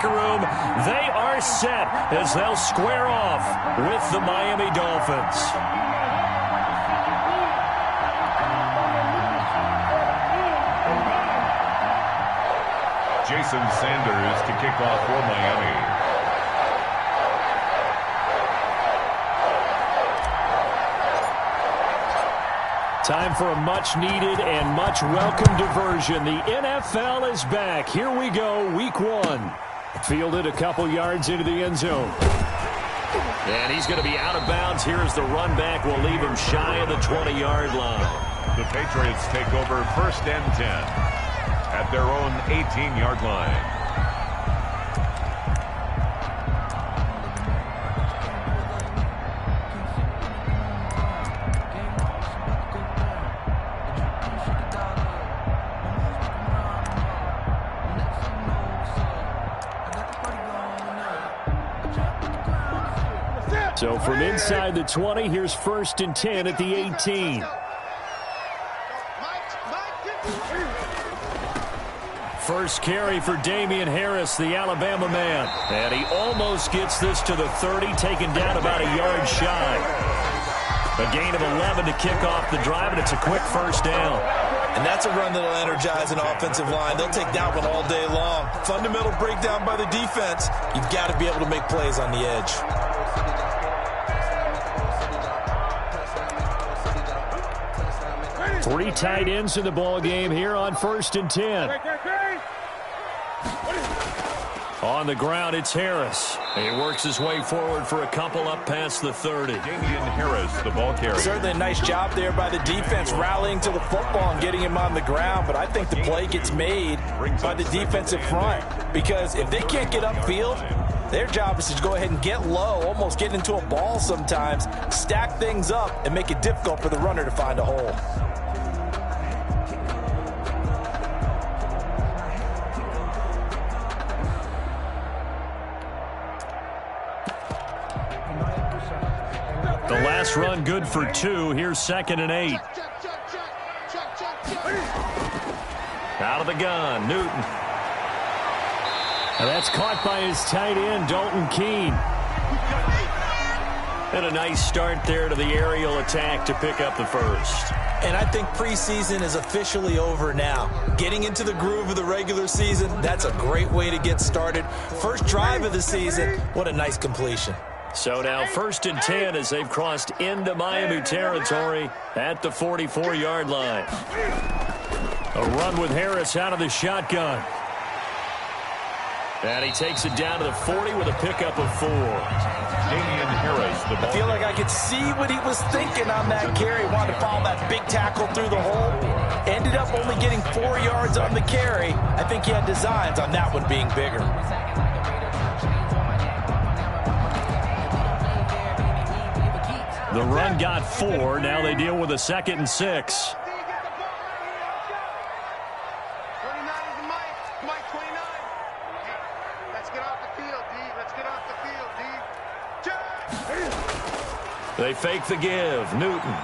locker room. They are set as they'll square off with the Miami Dolphins. Jason Sanders to kick off for Miami. Time for a much-needed and much-welcome diversion. The NFL is back. Here we go, week one. Fielded a couple yards into the end zone. And he's going to be out of bounds here as the run back will leave him shy of the 20-yard line. The Patriots take over 1st and 10 at their own 18-yard line. So from inside the 20, here's 1st and 10 at the 18. First carry for Damian Harris, the Alabama man. And he almost gets this to the 30, taken down about a yard shy. A gain of 11 to kick off the drive, and it's a quick first down. And that's a run that'll energize an offensive line. They'll take that one all day long. Fundamental breakdown by the defense. You've got to be able to make plays on the edge. Three tight ends in the ball game here on 1st and 10. On the ground, it's Harris. He works his way forward for a couple up past the 30. Damian Harris, the ball carrier. Certainly a nice job there by the defense, rallying to the football and getting him on the ground. But I think the play gets made by the defensive front, because if they can't get upfield, their job is to go ahead and get low, almost get into a ball sometimes, stack things up, and make it difficult for the runner to find a hole. The last run good for 2. Here's 2nd and 8. Out of the gun, Newton. And that's caught by his tight end, Dalton Keene. And a nice start there to the aerial attack to pick up the first. And I think preseason is officially over now. Getting into the groove of the regular season, that's a great way to get started. First drive of the season, what a nice completion. So now 1st and 10 as they've crossed into Miami territory at the 44-yard line. A run with Harris out of the shotgun. And he takes it down to the 40 with a pickup of 4. Damian Harris, the ball. I feel like I could see what he was thinking on that carry. Wanted to follow that big tackle through the hole. Ended up only getting 4 yards on the carry. I think he had designs on that one being bigger. The run got 4. Now they deal with a 2nd and 6. They fake the give. Newton.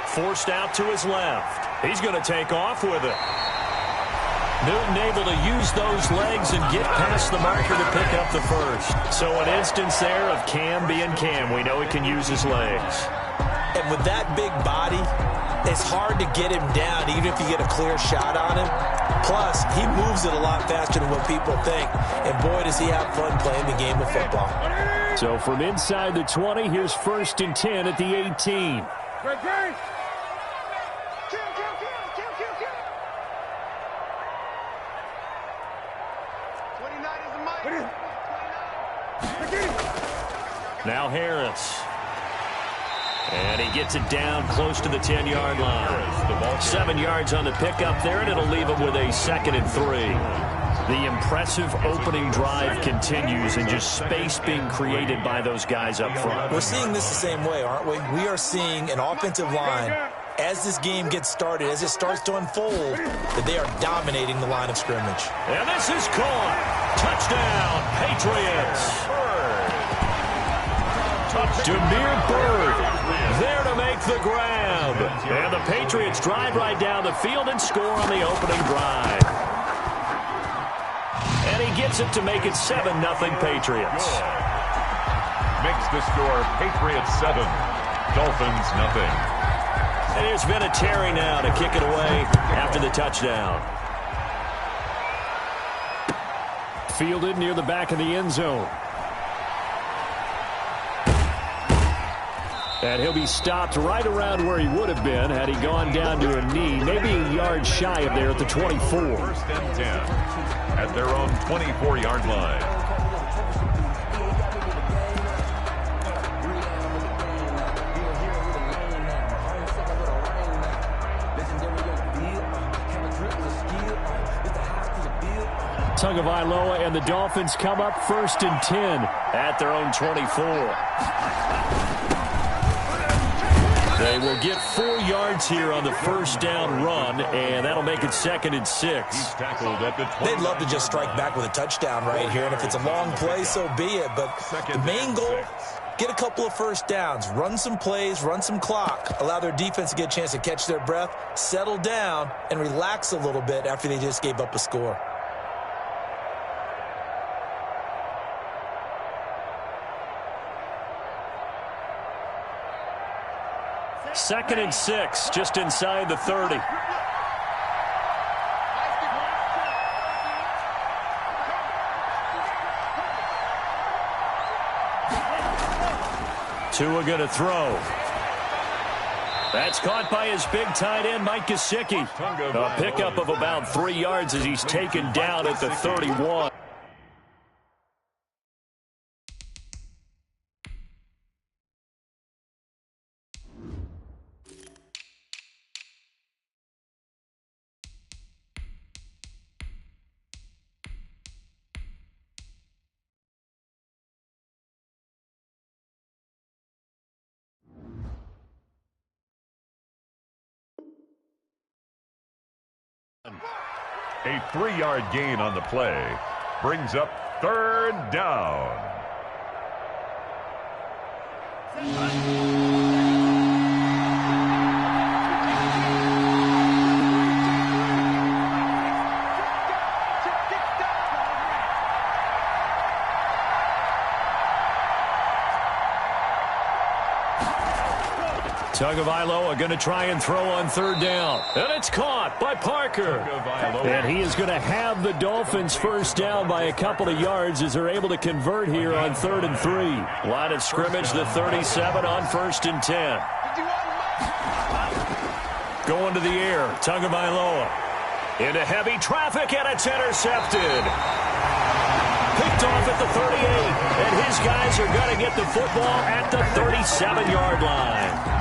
Forced out to his left. He's going to take off with it. Newton able to use those legs and get past the marker to pick up the first. So an instance there of Cam being Cam. We know he can use his legs. And with that big body, it's hard to get him down even if you get a clear shot on him. Plus, he moves it a lot faster than what people think. And boy, does he have fun playing the game of football. So from inside the 20, here's 1st and 10 at the 18. Now Harris. And he gets it down close to the 10-yard line. 7 yards on the pickup there, and it'll leave him with a 2nd and 3. The impressive opening drive continues, and just space being created by those guys up front. We're seeing this the same way, aren't we? We are seeing an offensive line, as this game gets started, as it starts to unfold, that they are dominating the line of scrimmage. And this is caught. Touchdown, Patriots. Demir Bird there to make the grab. And the Patriots drive right down the field and score on the opening drive. And he gets it to make it 7-0 Patriots. Makes the score Patriots 7, Dolphins 0. And there's been a Terry now to kick it away after the touchdown. Fielded near the back of the end zone. And he'll be stopped right around where he would have been had he gone down to a knee, maybe a yard shy of there at the 24. First and 10 at their own 24-yard line. Tagovailoa and the Dolphins come up 1st and 10 at their own 24. They will get 4 yards here on the first down run, and that'll make it 2nd and 6. They'd love to just strike back with a touchdown right here, and if it's a long play, so be it. But the main goal, get a couple of first downs, run some plays, run some clock, allow their defense to get a chance to catch their breath, settle down, and relax a little bit after they just gave up a score. Second and 6, just inside the 30. Tua going to throw. That's caught by his big tight end, Mike Gesicki. A pickup of about 3 yards as he's taken down at the 31. A 3-yard gain on the play brings up 3rd down. Tagovailoa going to try and throw on 3rd down. And it's caught by Parker. And he is going to have the Dolphins first down by a couple of yards as they're able to convert here on 3rd and 3. Line of scrimmage, the 37 on 1st and 10. Going to the air, Tagovailoa. Into heavy traffic, and it's intercepted. Picked off at the 38. And his guys are going to get the football at the 37-yard line.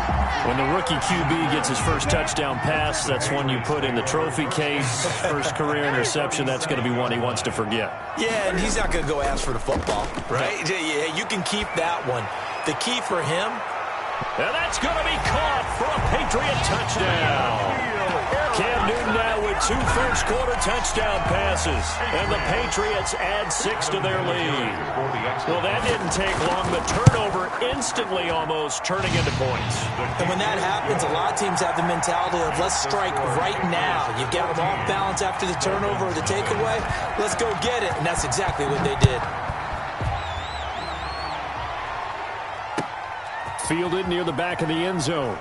When the rookie QB gets his first touchdown pass, that's one you put in the trophy case. First career interception, that's going to be one he wants to forget. Yeah, and he's not going to go ask for the football, right? Yeah, you can keep that one. The key for him. And that's going to be caught for a Patriot touchdown. Cam Newton now with 2 first-quarter touchdown passes. And the Patriots add 6 to their lead. Well, that didn't take long. The turnover instantly almost turning into points. And when that happens, a lot of teams have the mentality of let's strike right now. You've got them off balance after the turnover or the takeaway. Let's go get it. And that's exactly what they did. Fielded near the back of the end zone.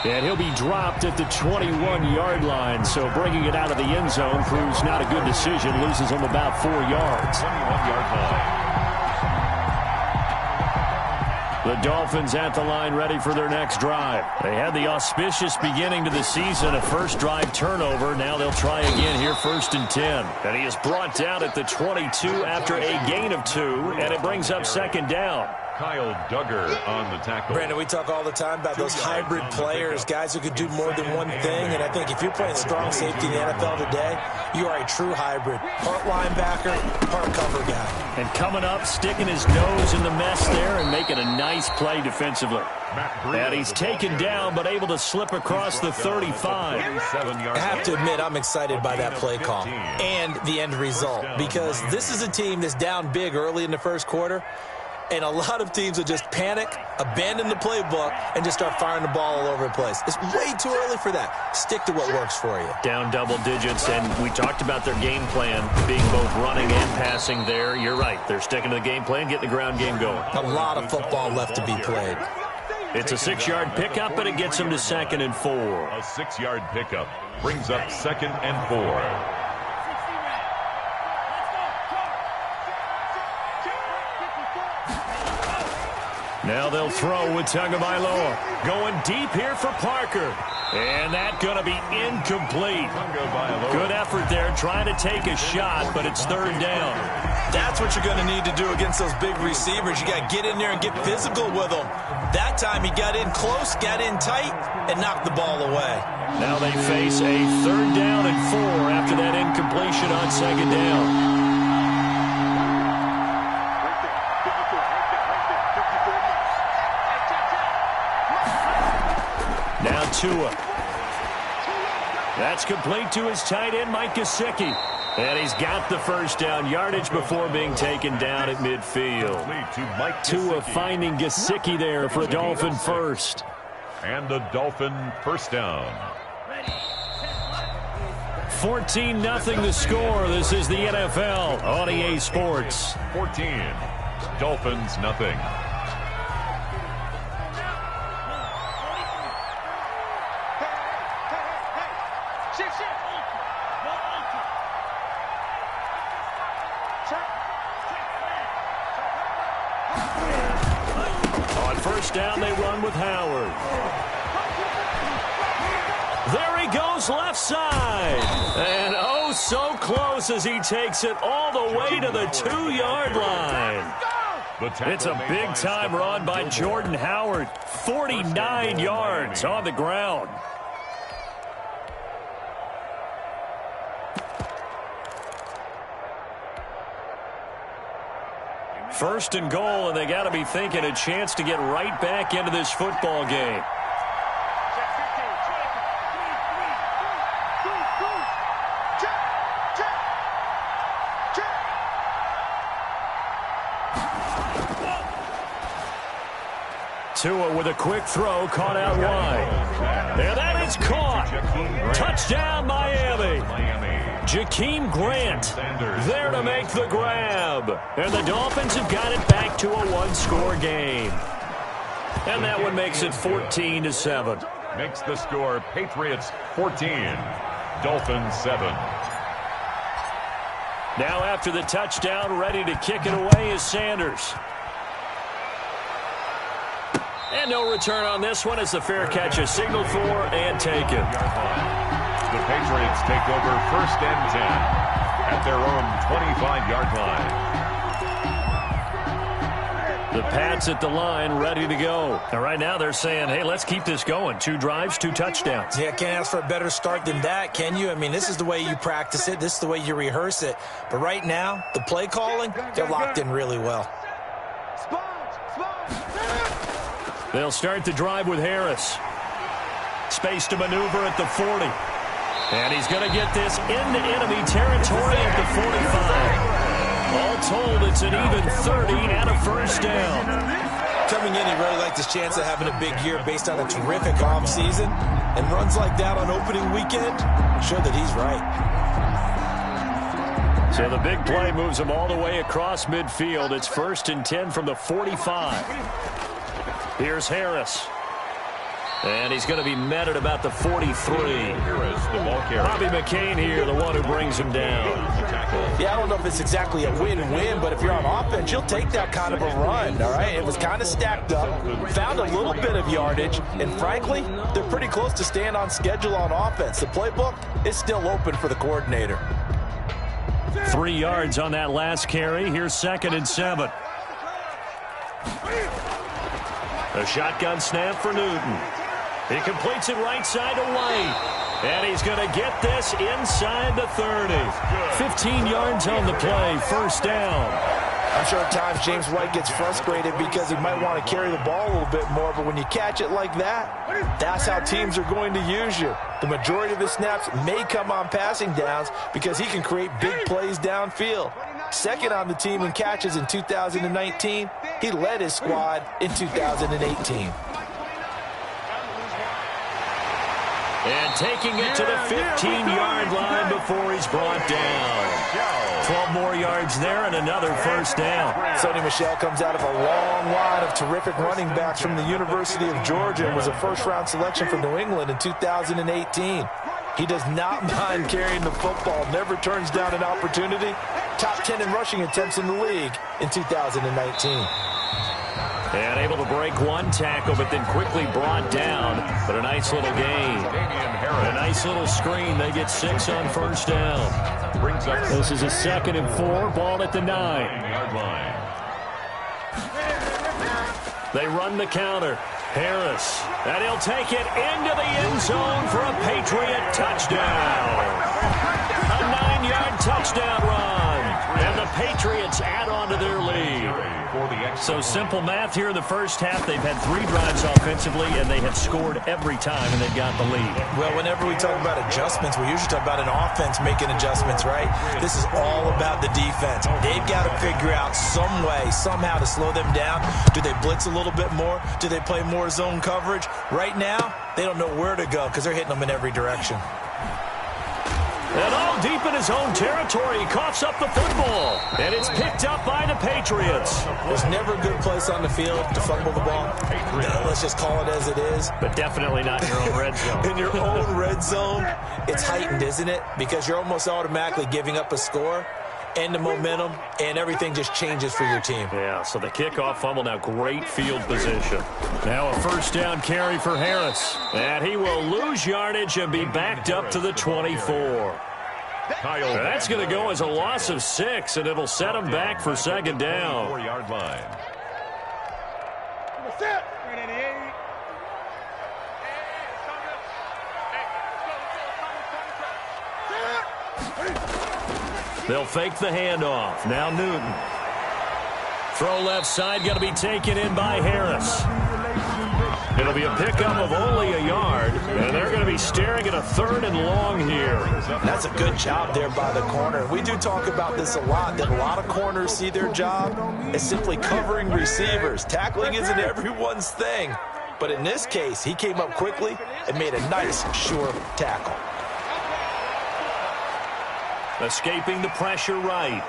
And he'll be dropped at the 21-yard line, so bringing it out of the end zone proves not a good decision. Loses him about 4 yards. 21-yard line. The Dolphins at the line ready for their next drive. They had the auspicious beginning to the season, a first drive turnover. Now they'll try again here, 1st and 10. And he is brought down at the 22 after a gain of 2, and it brings up 2nd down. Kyle Duggar on the tackle. Brandon, we talk all the time about those hybrid players, guys who could do more than one thing. And I think if you're playing strong safety in the NFL today, you are a true hybrid. Part linebacker, part cover guy. And coming up, sticking his nose in the mess there and making a nice play defensively. And he's taken down but able to slip across the 35. I have to admit, I'm excited by that play call and the end result, because this is a team that's down big early in the first quarter. And a lot of teams will just panic, abandon the playbook, and just start firing the ball all over the place. It's way too early for that. Stick to what works for you. Down double digits, and we talked about their game plan being both running and passing there. You're right. They're sticking to the game plan, getting the ground game going. A lot of football left to be played. It's a 6-yard pickup, but it gets them to 2nd and 4. A 6-yard pickup brings up 2nd and 4. Now they'll throw with Tagovailoa. Going deep here for Parker. And that's going to be incomplete. Good effort there trying to take a shot, but it's 3rd down. That's what you're going to need to do against those big receivers. You got to get in there and get physical with them. That time he got in close, got in tight, and knocked the ball away. Now they face a 3rd down and 4 after that incompletion on 2nd down. Now Tua. That's complete to his tight end, Mike Gesicki. And he's got the 1st down yardage before being taken down at midfield. Tua finding Gesicki there for a Dolphin 1st. And the Dolphin 1st down. 14-0 the score. This is the NFL on EA Sports. 14. Dolphins nothing. On 1st down, they run with Howard. There he goes left side. And oh, so close as he takes it all the way to the 2-yard line. It's a big-time run by Jordan Howard. 49 yards on the ground. First and goal, and they got to be thinking a chance to get right back into this football game. Tua with a quick throw, caught out wide. And that is caught. Touchdown, Miami. Jakeem Grant there to make the grab. And the Dolphins have got it back to a 1-score game. And that one makes it 14-7. Makes the score Patriots 14, Dolphins 7. Now after the touchdown, ready to kick it away is Sanders. And no return on this one as the fair catch is signaled for and taken. The Patriots take over 1st and 10 at their own 25-yard line. The Pats at the line ready to go. And right now they're saying, hey, let's keep this going. 2 drives, 2 touchdowns. Yeah, can't ask for a better start than that, can you? I mean, this is the way you practice it. This is the way you rehearse it. But right now, the play calling, they're locked in really well. They'll start the drive with Harris. Space to maneuver at the 40. And he's going to get this into enemy territory at the 45. All told, it's an even 30 and a 1st down. Coming in, he really liked his chance of having a big year based on a terrific offseason. And runs like that on opening weekend show that he's right. So the big play moves him all the way across midfield. It's 1st and 10 from the 45. Here's Harris. And he's going to be met at about the 43. Bobby McCain here, the one who brings him down. Yeah, I don't know if it's exactly a win-win, but if you're on offense, you'll take that kind of a run, all right? It was kind of stacked up, found a little bit of yardage, and frankly, they're pretty close to staying on schedule on offense. The playbook is still open for the coordinator. 3 yards on that last carry. Here's 2nd and 7. A shotgun snap for Newton. He completes it right side to White. And he's going to get this inside the 30. 15 yards on the play. 1st down. I'm sure at times James White gets frustrated because he might want to carry the ball a little bit more, but when you catch it like that, that's how teams are going to use you. The majority of his snaps may come on passing downs because he can create big plays downfield. Second on the team in catches in 2019. He led his squad in 2018. And taking it to the 15-yard line before he's brought down. 12 more yards there and another first down. Sony Michel comes out of a long line of terrific running backs from the University of Georgia and was a first-round selection for New England in 2018. He does not mind carrying the football, never turns down an opportunity. Top 10 in rushing attempts in the league in 2019. And able to break one tackle, but then quickly brought down. But a nice little gain. A nice little screen. They get 6 on first down. This is a 2nd and 4. Ball at the 9-yard line. They run the counter. Harris. And he'll take it into the end zone for a Patriot touchdown. A 9-yard touchdown run. And the Patriots add on to their lead. So simple math here in the first half. They've had 3 drives offensively, and they have scored every time, and they've got the lead. Well, whenever we talk about adjustments, we usually talk about an offense making adjustments, right? This is all about the defense. They've got to figure out some way, somehow to slow them down. Do they blitz a little bit more? Do they play more zone coverage? Right now, they don't know where to go because they're hitting them in every direction. And all deep in his own territory, he coughs up the football. And it's picked up by the Patriots. There's never a good place on the field to fumble the ball. Let's just call it as it is. But definitely not in your own red zone. In your own red zone, it's heightened, isn't it? Because you're almost automatically giving up a score and the momentum, and everything just changes for your team. Yeah, so the kickoff fumble, now great field position. Now a first down carry for Harris. And he will lose yardage and be backed up to the 24. That's going to go as a loss of 6, and it'll set him back for 2nd down. 4-yard line. They'll fake the handoff. Now Newton. Throw left side, going to be taken in by Harris. It'll be a pickup of only a yard, and they're going to be staring at a 3rd and long here. That's a good job there by the corner. We do talk about this a lot, that a lot of corners see their job as simply covering receivers. Tackling isn't everyone's thing, but in this case, he came up quickly and made a nice, sure tackle. Escaping the pressure right.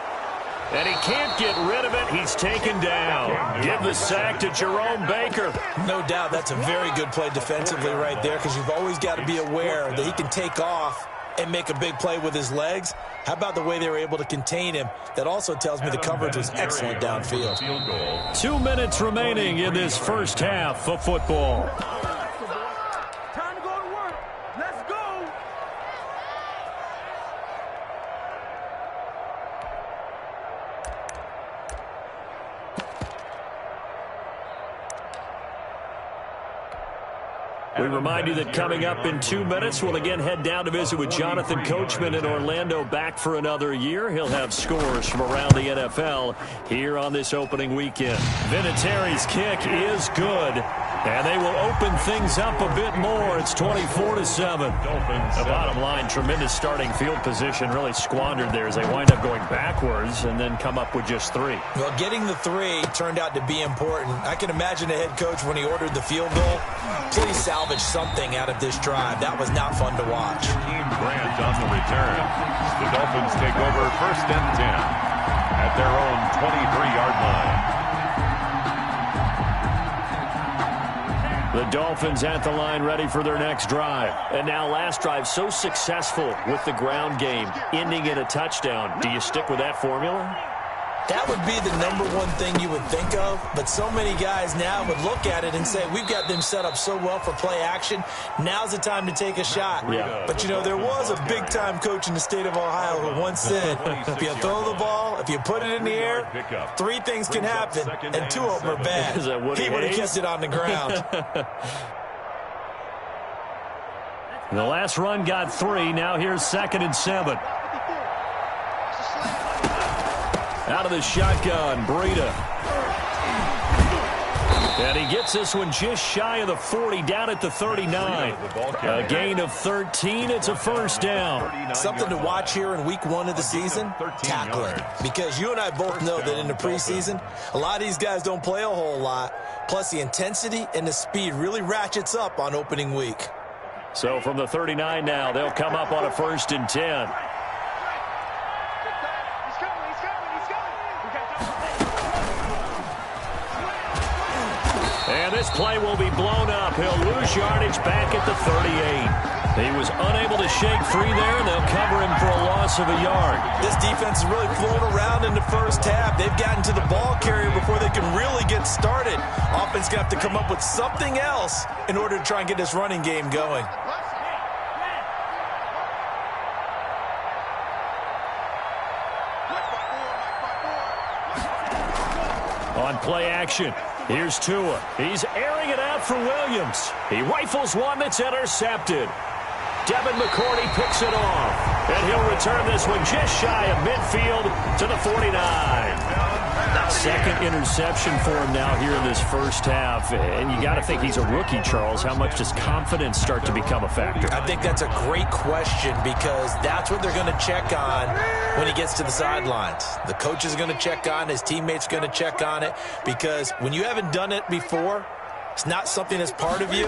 And he can't get rid of it. He's taken down. Give the sack to Jerome Baker. No doubt that's a very good play defensively right there, because you've always got to be aware that he can take off and make a big play with his legs. How about the way they were able to contain him? That also tells me the coverage was excellent downfield. 2 minutes remaining in this first half of football. Time to go to work. Let's go. We remind you that coming up in 2 minutes, we'll again head down to visit with Jonathan Coachman in Orlando, back for another year. He'll have scores from around the NFL here on this opening weekend. Vinatieri's kick is good, and they will open things up a bit more. It's 24-7. The bottom line, tremendous starting field position, really squandered there as they wind up going backwards and then come up with just 3. Well, getting the 3 turned out to be important. I can imagine the head coach when he ordered the field goal. Please salvage something out of this drive. That was not fun to watch. Team Grant on the return. The Dolphins take over 1st and 10 at their own 23-yard line. The Dolphins at the line, ready for their next drive. And now last drive, so successful with the ground game, ending in a touchdown. Do you stick with that formula? That would be the #1 thing you would think of, but so many guys now would look at it and say, we've got them set up so well for play action, now's the time to take a shot. Yeah. But, you know, there was a big-time coach in the state of Ohio who once said, if you throw the ball, if you put it in the air, 3 things can happen, and 2 of them are bad. Is that Woody He would have Hayes? kept it on the ground. The last run got 3. Now here's 2nd and 7. Out of the shotgun, Breida. And he gets this one just shy of the 40, down at the 39. A gain of 13. It's a first down. Something to watch here in week 1 of the season, tackling. Because you and I both know that in the preseason, a lot of these guys don't play a whole lot. Plus, the intensity and the speed really ratchets up on opening week. So from the 39 now, they'll come up on a 1st and 10. And this play will be blown up. He'll lose yardage back at the 38. He was unable to shake free there, and they'll cover him for a loss of a yard. This defense is really flown around in the first half. They've gotten to the ball carrier before they can really get started. Offense going to have to come up with something else in order to try and get this running game going. On play action, here's Tua. He's airing it out for Williams. He rifles one that's intercepted. Devin McCourty picks it off. And he'll return this one just shy of midfield to the 49. Second interception for him now here in this first half. And you got to think he's a rookie, Charles. How much does confidence start to become a factor? I think that's a great question because that's what they're going to check on when he gets to the sidelines. The coach is going to check on, his teammates are going to check on it, because when you haven't done it before, it's not something that's part of you.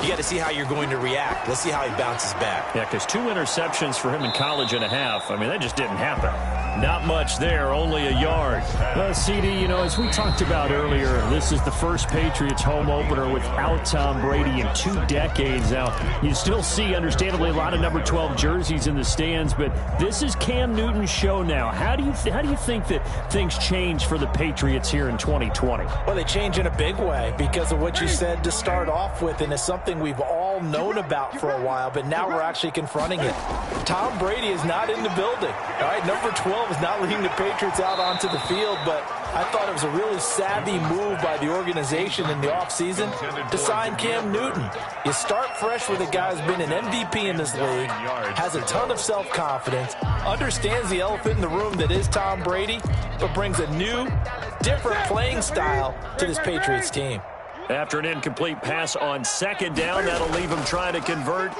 You got to see how you're going to react. Let's see how he bounces back. Yeah, because 2 interceptions for him in college and a half. I mean, that just didn't happen. Not much there, only a yard. CD, as we talked about earlier, this is the first Patriots home opener without Tom Brady in 2 decades. Now, you still see, understandably, a lot of number 12 jerseys in the stands, but this is Cam Newton's show now. How do you think that things change for the Patriots here in 2020? Well, they change in a big way because of what you said to start off with, and it's something we've all known about for a while, but now we're actually confronting it. Tom Brady is not in the building. All right, number 12 is not leading the Patriots out onto the field, but I thought it was a really savvy move by the organization in the offseason to sign Cam Newton. You start fresh with a guy who's been an MVP in this league, has a ton of self-confidence, understands the elephant in the room that is Tom Brady, but brings a new, different playing style to this Patriots team. After an incomplete pass on 2nd down, that'll leave him trying to convert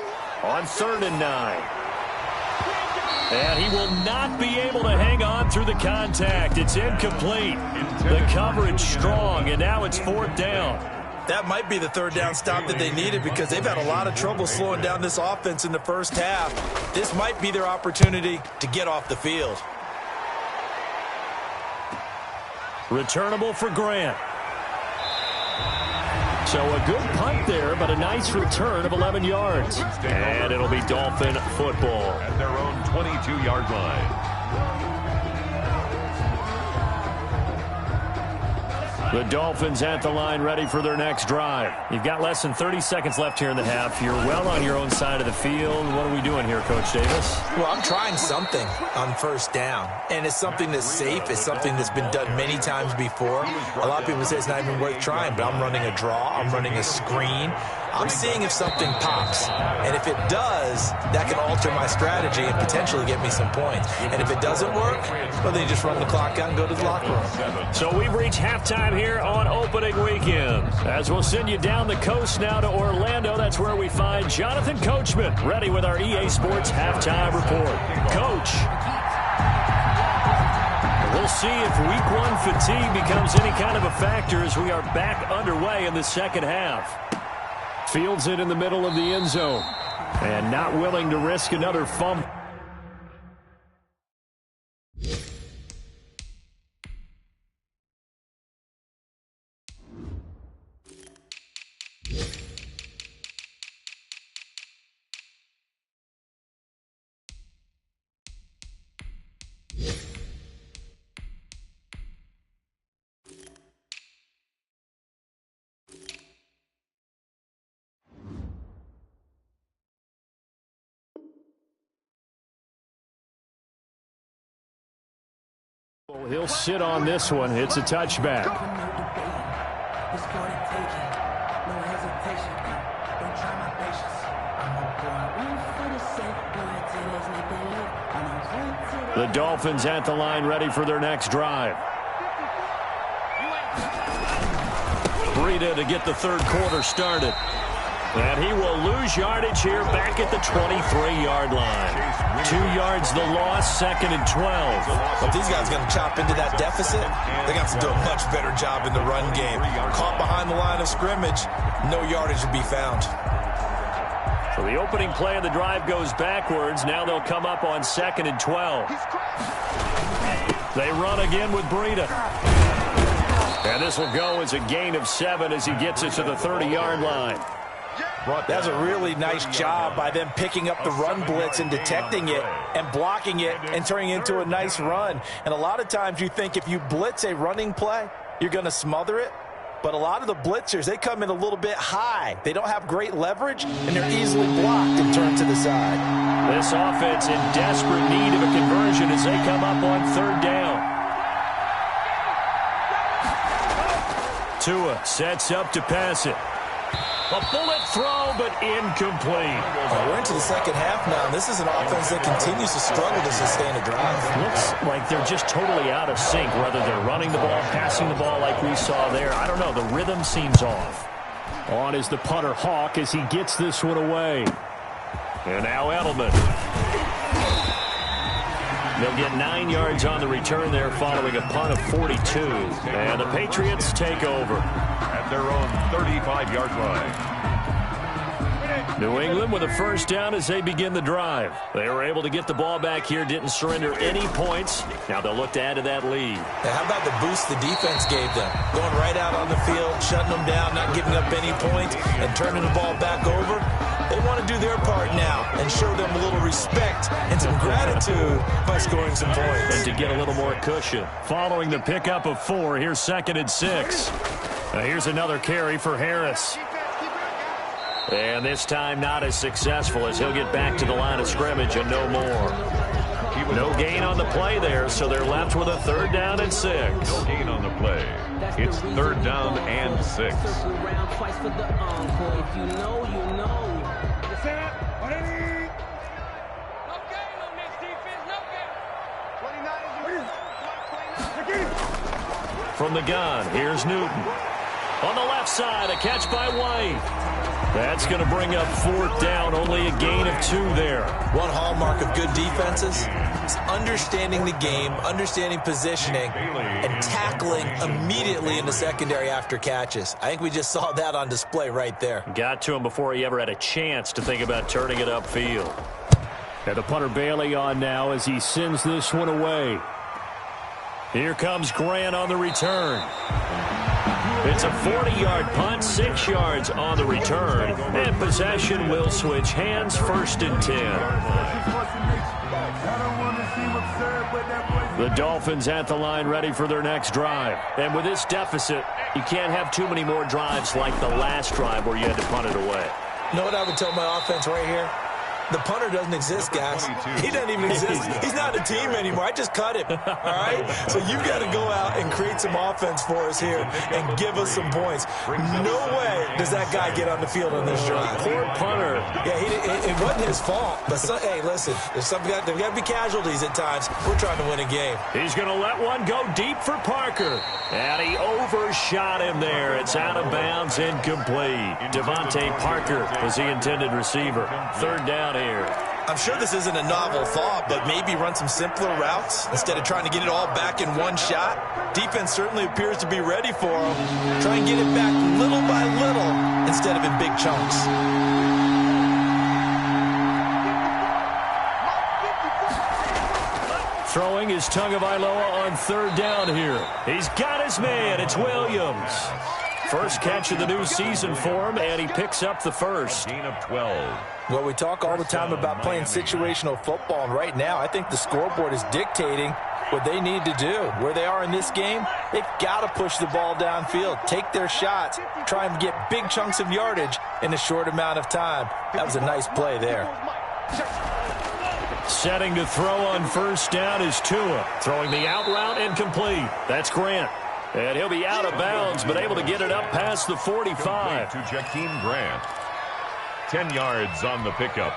on 3rd and 9. And he will not be able to hang on through the contact. It's incomplete. The coverage strong, and now it's 4th down. That might be the 3rd down stop that they needed because they've had a lot of trouble slowing down this offense in the first half. This might be their opportunity to get off the field. Returnable for Grant. So a good punt there, but a nice return of 11 yards. And it'll be Dolphin football. At their own 22-yard line. The Dolphins at the line, ready for their next drive. You've got less than 30 seconds left here in the half. You're well on your own side of the field. What are we doing here, Coach Davis? Well, I'm trying something on 1st down, and it's something that's safe. It's something that's been done many times before. A lot of people say it's not even worth trying, but I'm running a draw. I'm running a screen. I'm seeing if something pops, and if it does, that can alter my strategy and potentially get me some points. And if it doesn't work, well, then you just run the clock out and go to the locker room. So we've reached halftime here on opening weekend. As we'll send you down the coast now to Orlando, that's where we find Jonathan Coachman, ready with our EA Sports halftime report. Coach, we'll see if week 1 fatigue becomes any kind of a factor as we are back underway in the second half. Fields it in the middle of the end zone. And not willing to risk another fumble. He'll sit on this one. It's a touchback. The Dolphins at the line, ready for their next drive. Breida to get the third quarter started. And he will lose yardage here back at the 23-yard line. 2 yards the loss, 2nd and 12. If these guys are going to chop into that deficit, they got to do a much better job in the run game. Caught behind the line of scrimmage, no yardage to be found. So the opening play of the drive goes backwards. Now they'll come up on 2nd and 12. They run again with Breida. And this will go as a gain of 7 as he gets it to the 30-yard line. That's a really nice job by them picking up the run blitz and detecting it and blocking it and turning it into a nice run. And a lot of times you think if you blitz a running play, you're going to smother it. But a lot of the blitzers, they come in a little bit high. They don't have great leverage, and they're easily blocked and turned to the side. This offense in desperate need of a conversion as they come up on 3rd down. Tua sets up to pass it. A bullet throw, but incomplete. We're into the second half now, and this is an offense that continues to struggle to sustain a drive. Looks like they're just totally out of sync, whether they're running the ball, passing the ball like we saw there. I don't know. The rhythm seems off. On is the punter, Hawk, as he gets this one away. And now Edelman. They'll get 9 yards on the return there following a punt of 42. And the Patriots take over at their own 35-yard line. New England with a first down as they begin the drive. They were able to get the ball back here, didn't surrender any points. Now they'll look to add to that lead. Now how about the boost the defense gave them? Going right out on the field, shutting them down, not giving up any points, and turning the ball back over. They want to do their part now and show them a little respect and some gratitude by scoring some points. And to get a little more cushion. Following the pickup of 4, here's 2nd and 6. Now here's another carry for Harris. And this time not as successful as he'll get back to the line of scrimmage and no more. No gain on the play there, so they're left with a 3rd down and 6. No gain on the play. It's 3rd down and 6. From the gun, here's Newton. On the left side, a catch by White. That's going to bring up 4th down, only a gain of 2 there. One hallmark of good defenses is understanding the game, understanding positioning, and tackling immediately in the secondary after catches. I think we just saw that on display right there. Got to him before he ever had a chance to think about turning it upfield. And the punter Bailey on now as he sends this one away. Here comes Grant on the return. It's a 40-yard punt, 6 yards on the return, and possession will switch hands, 1st and 10. The Dolphins at the line ready for their next drive. And with this deficit, you can't have too many more drives like the last drive where you had to punt it away. You know what I would tell my offense right here? The punter doesn't exist, guys. He doesn't even exist. He's not a team anymore. I just cut him, all right? So you've got to go out and create some offense for us here and give us some points. No way does that guy get on the field on this drive. Poor punter. Yeah, it wasn't his fault. But, hey, listen, there's got to be casualties at times. We're trying to win a game. He's going to let one go deep for Parker. And he overshot him there. It's out of bounds, incomplete. Devontae Parker was the intended receiver. 3rd down here. I'm sure this isn't a novel thought, but maybe run some simpler routes instead of trying to get it all back in one shot. Defense certainly appears to be ready for them. Try and get it back little by little instead of in big chunks. Throwing is Tagovailoa on 3rd down here. He's got his man. It's Williams. First catch of the new season for him, and he picks up the 1st. Gain of 12. Well, we talk all the time about playing situational football, and right now I think the scoreboard is dictating what they need to do. Where they are in this game, they've got to push the ball downfield, take their shots, try and get big chunks of yardage in a short amount of time. That was a nice play there. Setting to throw on 1st down is Tua. Throwing the out route incomplete. That's Grant. And he'll be out of bounds, but able to get it up past the 45. To Jakeem Grant. 10 yards on the pickup.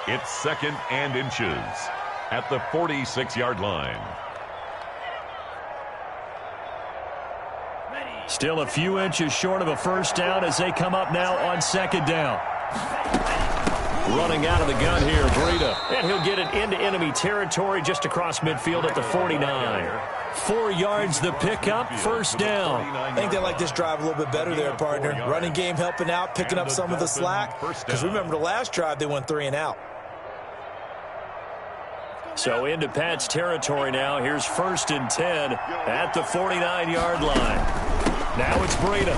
It's 2nd and inches at the 46-yard line. Still a few inches short of a first down as they come up now on 2nd down. Running out of the gun here, Breida. And he'll get it into enemy territory just across midfield at the 49. 4 yards the pickup, first down. I think they like this drive a little bit better there, partner. Running game helping out, picking up some of the slack. Because remember the last drive, they went 3 and out. So into Pat's territory now. Here's 1st and 10 at the 49-yard line. Now it's Breida.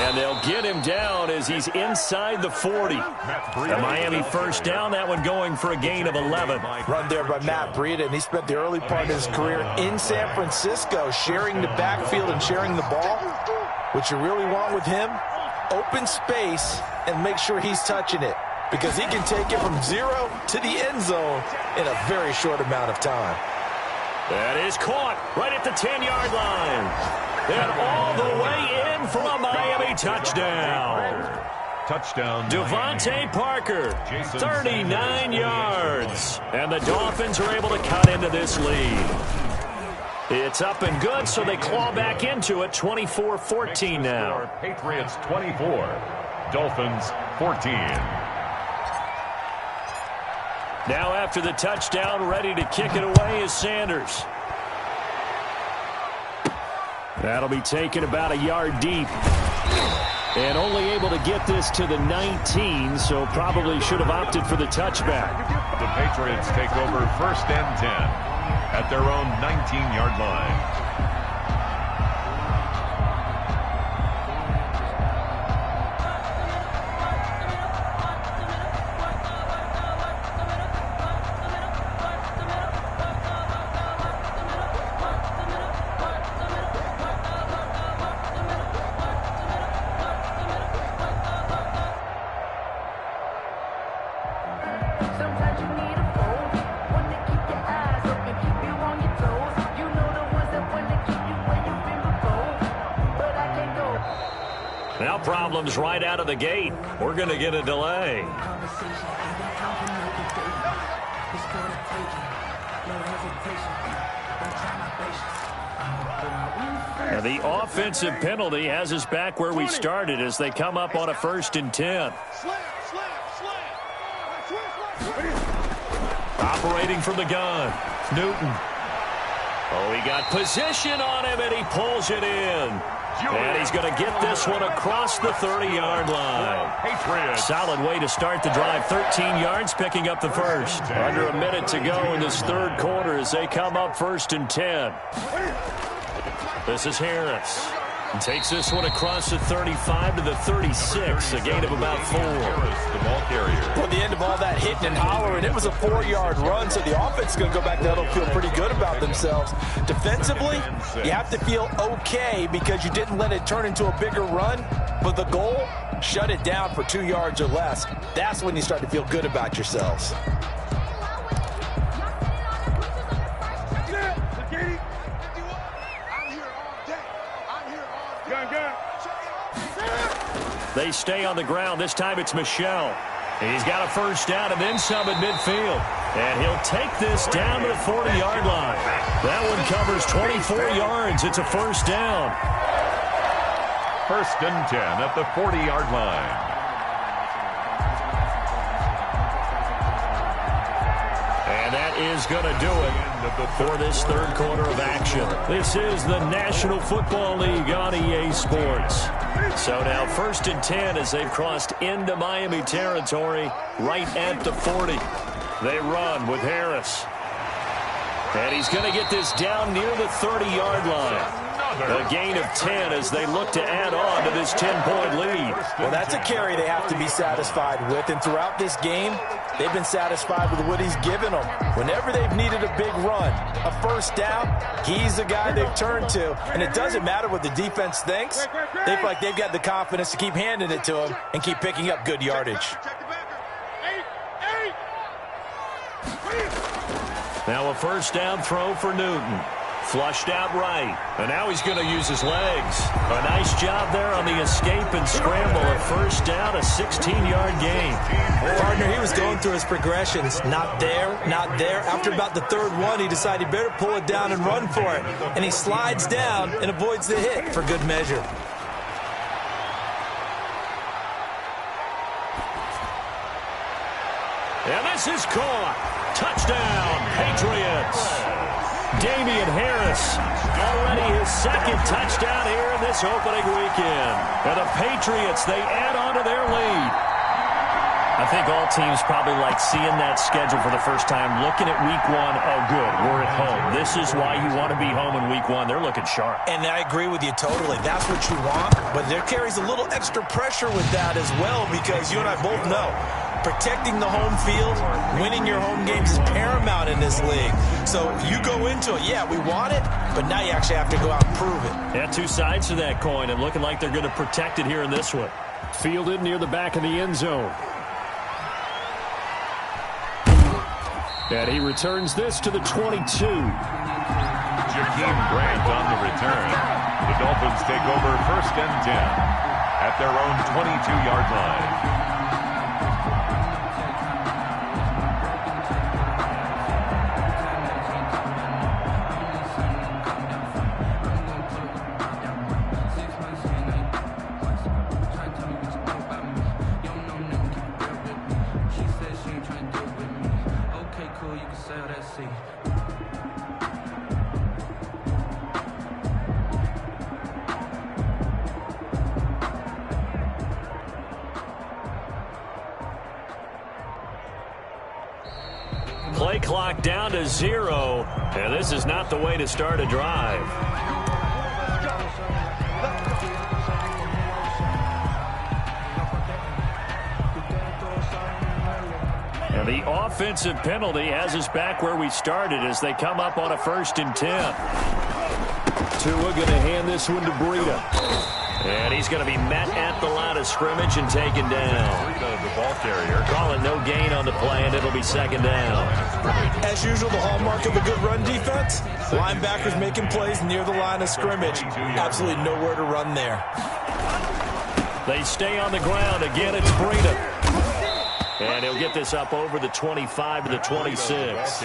And they'll get him down as he's inside the 40. The Miami first down, that one going for a gain of 11. Run there by Matt Breida, and he spent the early part of his career in San Francisco sharing the backfield and sharing the ball. What you really want with him, open space and make sure he's touching it, because he can take it from 0 to the end zone in a very short amount of time. That is caught right at the 10-yard line. And all the way in for a Miami touchdown. Touchdown. Devontae Parker, 39 yards. And the Dolphins are able to cut into this lead. It's up and good, so they claw back into it, 24-14 now. Patriots 24, Dolphins 14. Now after the touchdown, ready to kick it away is Sanders. That'll be taken about a yard deep. And only able to get this to the 19, so probably should have opted for the touchback. The Patriots take over 1st and 10 at their own 19-yard line. Now problems right out of the gate. We're going to get a delay. Now the offensive penalty has us back where we started as they come up on a 1st and 10. Operating from the gun, Newton. Oh, he got position on him, and he pulls it in. And he's going to get this one across the 30-yard line. Solid way to start the drive. 13 yards, picking up the first. Under a minute to go in this 3rd quarter as they come up 1st and 10. This is Harris. He takes this one across the 35 to the 36, a gain of about 4. The ball carrier. Well, the end of all that hitting and hollering, it was a 4-yard run, so the offense is going to go back there and feel pretty good about themselves. Defensively, you have to feel okay because you didn't let it turn into a bigger run, but the goal, shut it down for 2 yards or less. That's when you start to feel good about yourselves. They stay on the ground. This time it's Michel. He's got a first down and then some at midfield. And he'll take this down to the 40-yard line. That one covers 24 yards. It's a first down. 1st and 10 at the 40-yard line. And that is going to do it for this 3rd quarter of action. This is the National Football League on EA Sports. So now 1st and 10 as they've crossed into Miami territory right at the 40. They run with Harris. And he's going to get this down near the 30-yard line. A gain of 10 as they look to add on to this 10-point lead. Well, that's a carry they have to be satisfied with. And throughout this game, they've been satisfied with what he's given them. Whenever they've needed a big run, a first down, he's the guy they've turned to. And it doesn't matter what the defense thinks. They feel like they've got the confidence to keep handing it to him and keep picking up good yardage. Now a first down throw for Newton. Flushed out right. And now he's going to use his legs. A nice job there on the escape and scramble. A first down, a 16-yard gain. Partner, he was going through his progressions. Not there, not there. After about the third one, he decided he better pull it down and run for it. And he slides down and avoids the hit for good measure. And this is caught. Touchdown, Patriots. Damian Harris, already his second touchdown here in this opening weekend. And the Patriots, they add on to their lead. I think all teams probably like seeing that schedule for the first time, looking at week one. Oh, good, we're at home. This is why you want to be home in week one. They're looking sharp. And I agree with you totally. That's what you want. But there carries a little extra pressure with that as well, because you and I both know protecting the home field, winning your home games is paramount in this league. So you go into it, yeah, we want it, but now you actually have to go out and prove it. Yeah, two sides to that coin, and looking like they're going to protect it here in this one. Fielded near the back of the end zone. And he returns this to the 22. Jakeem Grant on the return. The Dolphins take over 1st and 10 at their own 22-yard line. Play clock down to 0, and this is not the way to start a drive. And the offensive penalty has us back where we started as they come up on a 1st and 10. Tua going to hand this one to Breida. And he's going to be met at the line of scrimmage and taken down. The ball carrier. Calling no gain on the play, and it'll be 2nd down. As usual, the hallmark of a good run defense, linebackers making plays near the line of scrimmage. Absolutely nowhere to run there. They stay on the ground. Again, it's Breida. And he'll get this up over the 25 to the 26.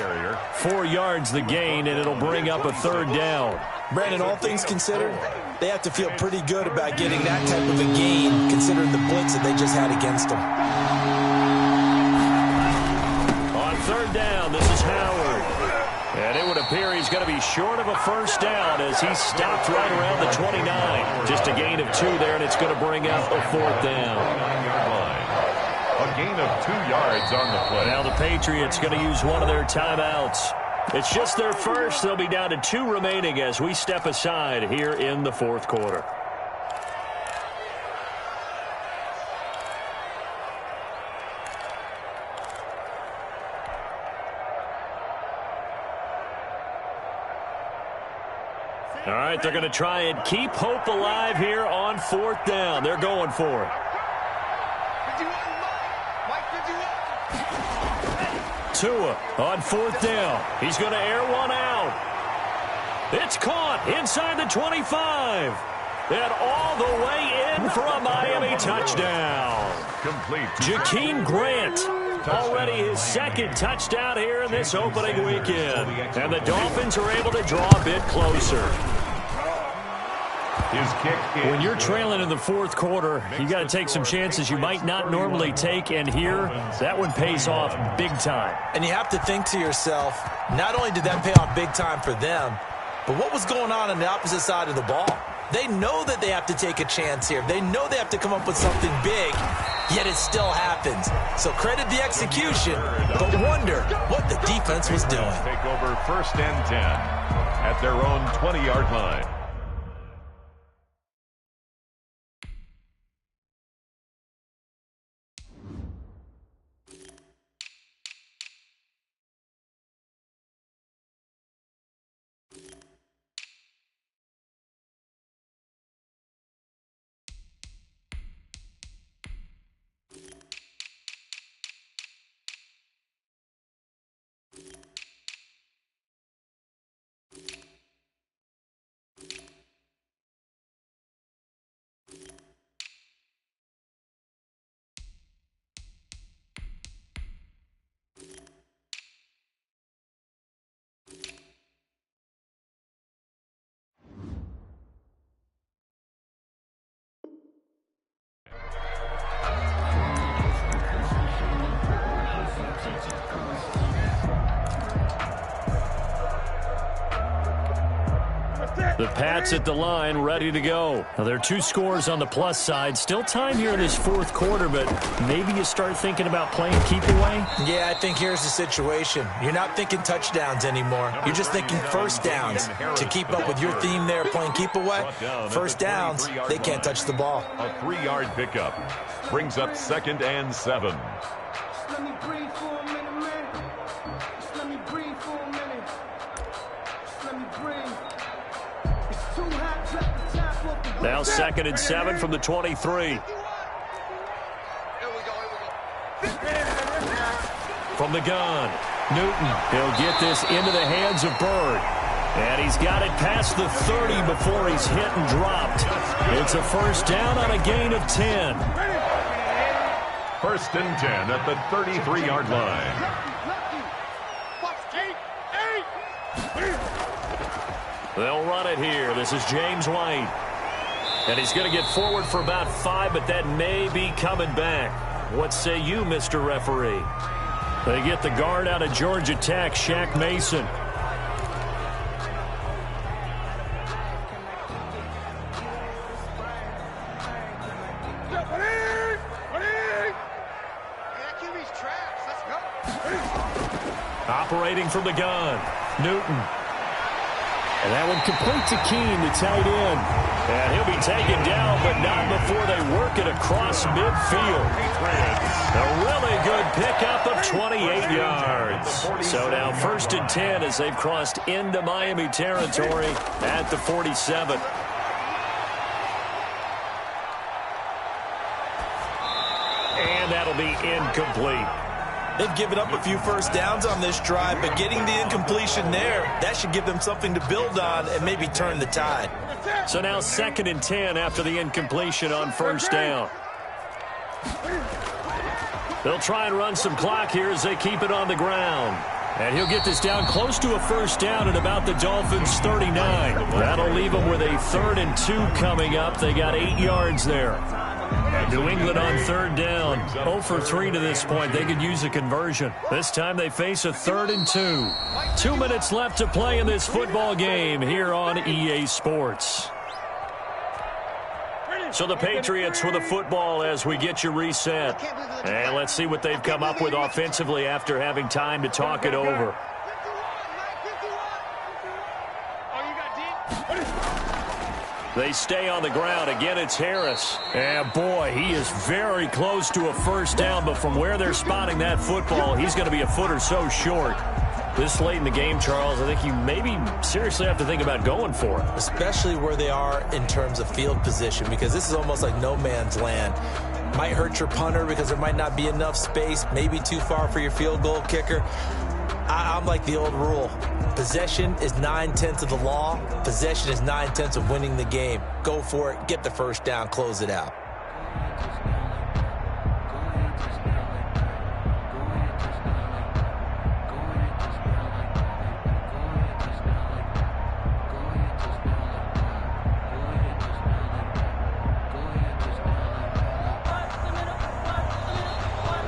4 yards the gain, and it'll bring up a 3rd down. Brandon, all things considered, they have to feel pretty good about getting that type of a gain, considering the blitz that they just had against them. On 3rd down, this is Howard. And it would appear he's going to be short of a 1st down as he stopped right around the 29. Just a gain of 2 there, and it's going to bring up a 4th down. A gain of 2 yards on the play. Now the Patriots going to use one of their timeouts. It's just their first. They'll be down to 2 remaining as we step aside here in the 4th quarter. All right, they're going to try and keep hope alive here on 4th down. They're going for it. Tua on 4th down. He's going to air one out. It's caught inside the 25. And all the way in for a Miami touchdown. Complete. Jakeem Grant. Already his 2nd touchdown here in this opening weekend. And the Dolphins are able to draw a bit closer. His kick is when you're trailing in the 4th quarter, you got to take some chances you might not normally take, and here, that one pays off big time. And you have to think to yourself, not only did that pay off big time for them, but what was going on the opposite side of the ball? They know that they have to take a chance here. They know they have to come up with something big, yet it still happens. So credit the execution, but wonder what the defense was doing. Take over 1st and 10 at their own 20-yard line. The Pats at the line, ready to go. Now, there are 2 scores on the plus side. Still time here in this fourth quarter, but maybe you start thinking about playing keep away? Yeah, I think here's the situation. You're not thinking touchdowns anymore. You're just thinking first downs. To keep up with your theme there, playing keep away, first downs, they can't touch the ball. A 3-yard pickup brings up 2nd and 7. Let me breathe for a minute, man. Just let me breathe for a minute. Just let me breathe. It's too hot, drop the top off the Now 2nd and 7 from the 23. From the gun, Newton. He'll get this into the hands of Bird. And he's got it past the 30 before he's hit and dropped. It's a first down on a gain of 10. 1st and 10 at the 33-yard line. They'll run it here. This is James White. And he's going to get forward for about 5, but that may be coming back. What say you, Mr. Referee? They get the guard out of Georgia Tech, Shaq Mason. Operating from the gun, Newton. And that one complete to Keene, the tight end. And he'll be taken down, but not before they work it across midfield. A really good pickup of 28 yards. So now 1st and 10 as they've crossed into Miami territory at the 47. And that'll be incomplete. They've given up a few first downs on this drive, but getting the incompletion there, that should give them something to build on and maybe turn the tide. So now 2nd and 10 after the incompletion on first down. They'll try and run some clock here as they keep it on the ground. And he'll get this down close to a first down at about the Dolphins' 39. That'll leave them with a 3rd and 2 coming up. They got 8 yards there. New England on 3rd down. 0 for 3 to this point. They could use a conversion. This time they face a 3rd and 2. 2 minutes left to play in this football game here on EA Sports. So the Patriots with the football as we get you reset. And let's see what they've come up with offensively after having time to talk it over. They stay on the ground. Again, it's Harris. And, boy, he is very close to a first down, but from where they're spotting that football, he's going to be a foot or so short. This late in the game, Charles, I think you maybe seriously have to think about going for it. Especially where they are in terms of field position, because this is almost like no man's land. Might hurt your punter because there might not be enough space, maybe too far for your field goal kicker. I'm like the old rule. Possession is 9/10 of the law. Possession is 9/10 of winning the game. Go for it. Get the first down. Close it out.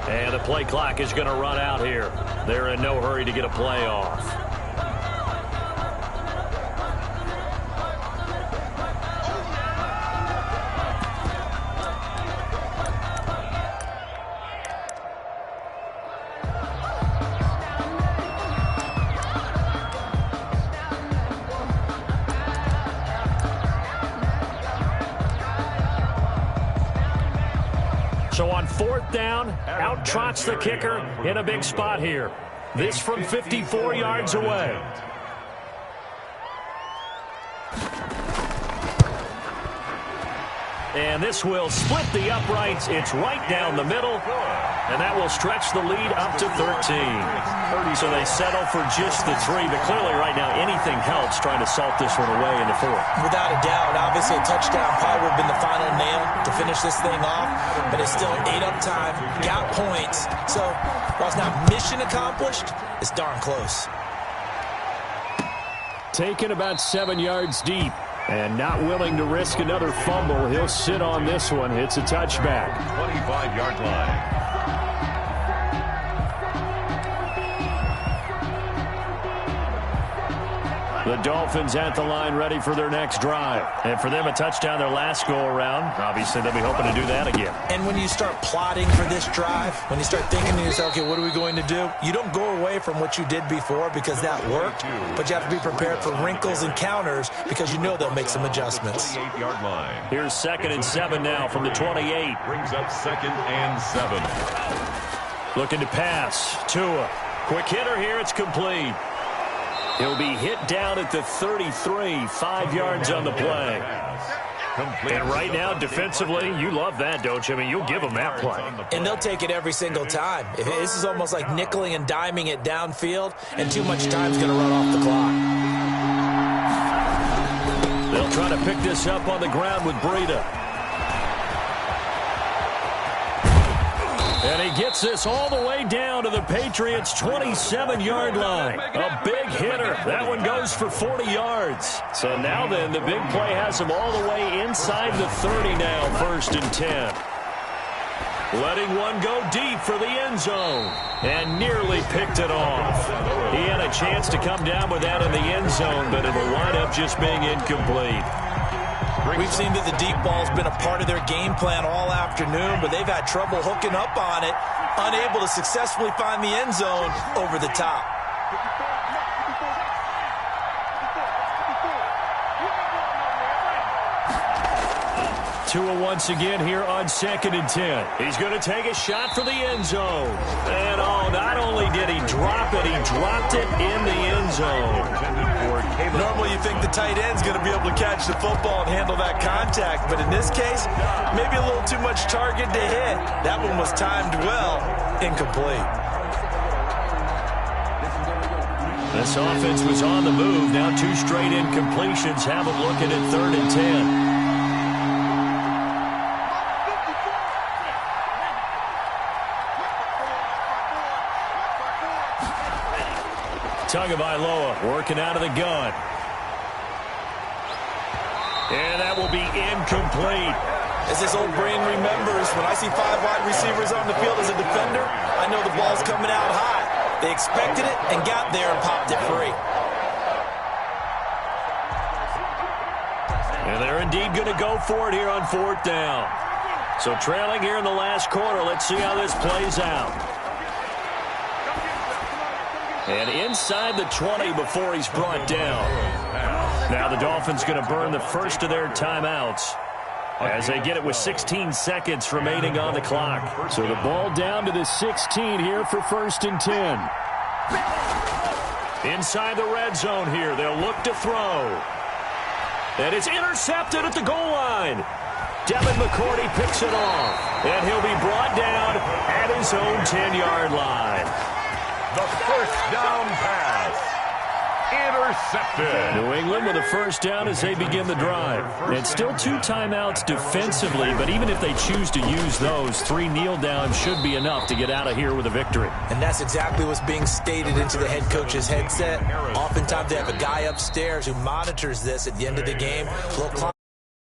And the play clock is going to run out here. They're in no hurry to get a play off. So on 4th down, out trots the kicker in a big spot here. This from 54 yards away. And this will split the uprights. It's right down the middle. And that will stretch the lead up to 13. So they settle for just the 3. But clearly right now anything helps trying to salt this one away in the 4th. Without a doubt, obviously a touchdown probably would have been the final nail to finish this thing off. But it's still 8 up time, got points. So while it's not mission accomplished, it's darn close. Taken about 7 yards deep. And not willing to risk another fumble. He'll sit on this one. It's a touchback. 25-yard line. The Dolphins at the line ready for their next drive. And for them, a touchdown their last go-around. Obviously, they'll be hoping to do that again. And when you start plotting for this drive, when you start thinking to yourself, okay, what are we going to do? You don't go away from what you did before because that worked, but you have to be prepared for wrinkles and counters because you know they'll make some adjustments. 28-yard line. Here's 2nd and 7 now from the 28. Brings up 2nd and 7. Looking to pass. Tua. Quick hitter here. It's complete. He'll be hit down at the 33, 5 yards on the play. And right now, defensively, you love that, don't you? I mean, you'll give them that play. And they'll take it every single time. This is almost like nickeling and diming it downfield, and too much time's going to run off the clock. They'll try to pick this up on the ground with Breida. And he gets this all the way down to the Patriots' 27-yard line. A big hitter. That one goes for 40 yards. So now then, the big play has him all the way inside the 30 now, 1st and 10. Letting one go deep for the end zone. And nearly picked it off. He had a chance to come down with that in the end zone, but it'll wind up just being incomplete. We've seen that the deep ball's been a part of their game plan all afternoon, but they've had trouble hooking up on it, unable to successfully find the end zone over the top. Tua once again here on 2nd and 10. He's going to take a shot for the end zone. And oh, not only did he drop it, he dropped it in the end zone. Normally you think the tight end's going to be able to catch the football and handle that contact, but in this case, maybe a little too much target to hit. That one was timed well, incomplete. This offense was on the move. Now 2 straight incompletions have them looking at 3rd and 10. Tagovailoa working out of the gun. And that will be incomplete. As this old brain remembers, when I see 5 wide receivers on the field as a defender, I know the ball's coming out high. They expected it and got there and popped it free. And they're indeed going to go for it here on 4th down. So trailing here in the last quarter. Let's see how this plays out. And inside the 20 before he's brought down. Now the Dolphins going to burn the first of their timeouts as they get it with 16 seconds remaining on the clock. So the ball down to the 16 here for 1st and 10. Inside the red zone here. They'll look to throw. And it's intercepted at the goal line. Devin McCourty picks it off. And he'll be brought down at his own 10-yard line. The 1st down pass. Intercepted. New England with a 1st down as they begin the drive. And still 2 timeouts defensively, but even if they choose to use those, 3 kneel downs should be enough to get out of here with a victory. And that's exactly what's being stated into the head coach's headset. Oftentimes they have a guy upstairs who monitors this at the end of the game.